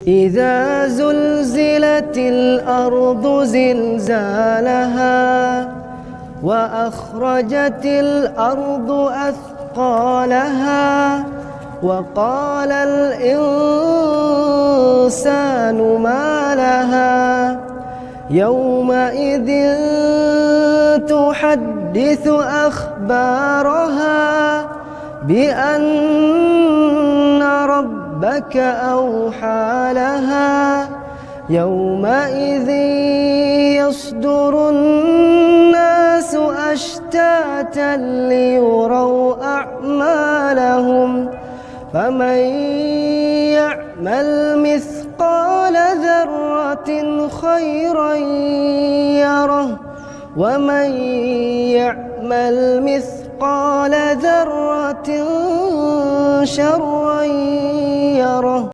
إذا زلزلت الأرض زلزالها وأخرجت الأرض أثقالها وقال الإنسان ما لها يومئذ تحدث أخبارها بأن ربك أوحى لها يومئذ يصدر الناس أشتاتا ليروا أعمالهم فمن يعمل مثقال ذرة خيرا يره ومن يعمل مثقال ذرة شرا يره.